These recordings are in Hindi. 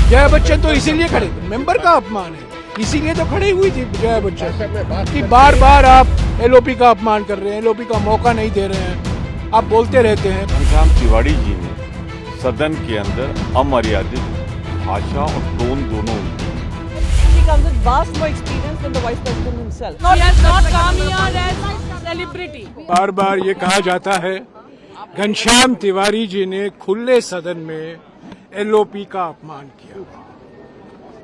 जया बच्चन तो इसीलिए खड़े, मेंबर का अपमान है, इसीलिए तो खड़ी हुई थी जया बच्चन कि बार बार आप एलओपी का अपमान कर रहे हैं, एलओपी का मौका नहीं दे रहे हैं, आप बोलते रहते हैं। घनश्याम तिवारी जी ने सदन के अंदर अमर्यादित भाषा और टोन दोनों। He comes with vast more experience than the Vice President himself. He has not come here as celebrity. बार बार ये कहा जाता है घनश्याम तिवारी जी ने खुले सदन में एलओपी का अपमान किया,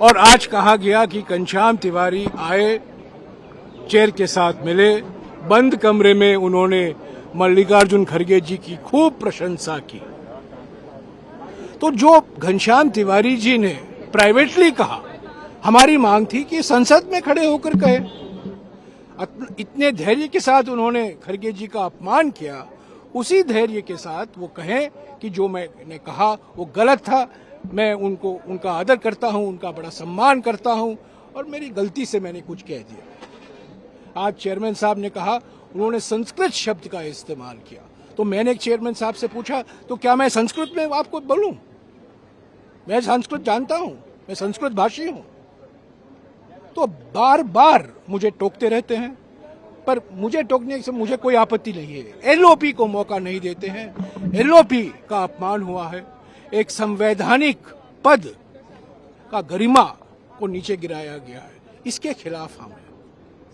और आज कहा गया कि घनश्याम तिवारी आए, चेयर के साथ मिले, बंद कमरे में उन्होंने मल्लिकार्जुन खड़गे जी की खूब प्रशंसा की। तो जो घनश्याम तिवारी जी ने प्राइवेटली कहा, हमारी मांग थी कि संसद में खड़े होकर कहे। इतने धैर्य के साथ उन्होंने खड़गे जी का अपमान किया, उसी धैर्य के साथ वो कहें कि जो मैंने कहा वो गलत था, मैं उनका आदर करता हूं, उनका बड़ा सम्मान करता हूं, और मेरी गलती से मैंने कुछ कह दिया। आज चेयरमैन साहब ने कहा उन्होंने संस्कृत शब्द का इस्तेमाल किया, तो मैंने चेयरमैन साहब से पूछा तो क्या मैं संस्कृत में आपको बोलूं? मैं संस्कृत जानता हूं, मैं संस्कृत भाषी हूं। तो बार बार मुझे टोकते रहते हैं, पर मुझे टोकने से मुझे कोई आपत्ति नहीं है। एलओपी को मौका नहीं देते हैं, एलओपी का अपमान हुआ है, एक संवैधानिक पद का गरिमा को नीचे गिराया गया है, इसके खिलाफ हम हैं।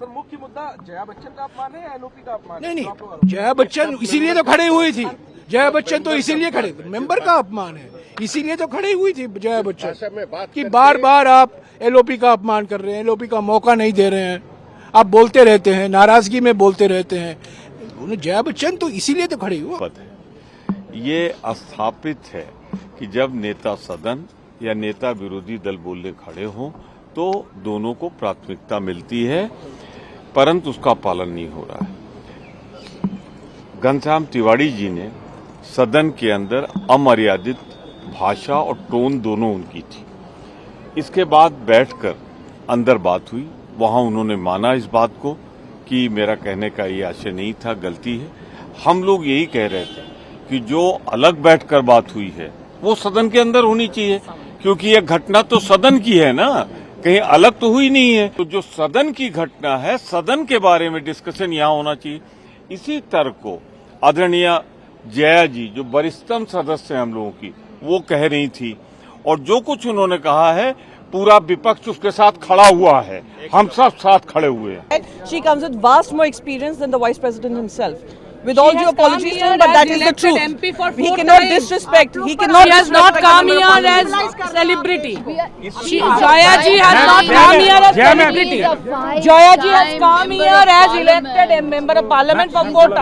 सर, मुख्य मुद्दा जया बच्चन का अपमान है या एलओपी का अपमान? नहीं, जया बच्चन इसीलिए तो खड़ी हुई थी, जया बच्चन तो इसीलिए खड़े, मेंबर का अपमान है, इसीलिए तो खड़ी हुई थी जया बच्चन कि बार बार आप एलओपी का अपमान कर रहे हैं, एलओपी का मौका नहीं दे रहे हैं, आप बोलते रहते हैं, नाराजगी में बोलते रहते हैं। जया बच्चन तो इसीलिए तो खड़ी हुई। ये स्थापित है कि जब नेता सदन या नेता विरोधी दल बोलने खड़े हों तो दोनों को प्राथमिकता मिलती है, परंतु उसका पालन नहीं हो रहा है। घनश्याम तिवारी जी ने सदन के अंदर अमर्यादित भाषा और टोन दोनों उनकी थी। इसके बाद बैठकर अंदर बात हुई, वहां उन्होंने माना इस बात को कि मेरा कहने का ये आशय नहीं था, गलती है। हम लोग यही कह रहे थे कि जो अलग बैठकर बात हुई है वो सदन के अंदर होनी चाहिए, क्योंकि ये घटना तो सदन की है ना, कहीं अलग तो हुई नहीं है। तो जो सदन की घटना है, सदन के बारे में डिस्कशन यहाँ होना चाहिए। इसी तर्क को आदरणीय जया जी, जो वरिष्ठतम सदस्य हैं हम लोगों की, वो कह रही थी, और जो कुछ उन्होंने कहा है पूरा विपक्ष उसके साथ खड़ा हुआ है, हम सब साथ खड़े हुए हैं। She comes with vast more experience than the Vice President himself. With all due apologies to him, but that is the truth. He cannot disrespect. He cannot. He has not come here as celebrity. Jaya ji has not come here as celebrity. Jaya ji has come here as elected member of parliament for 4 times.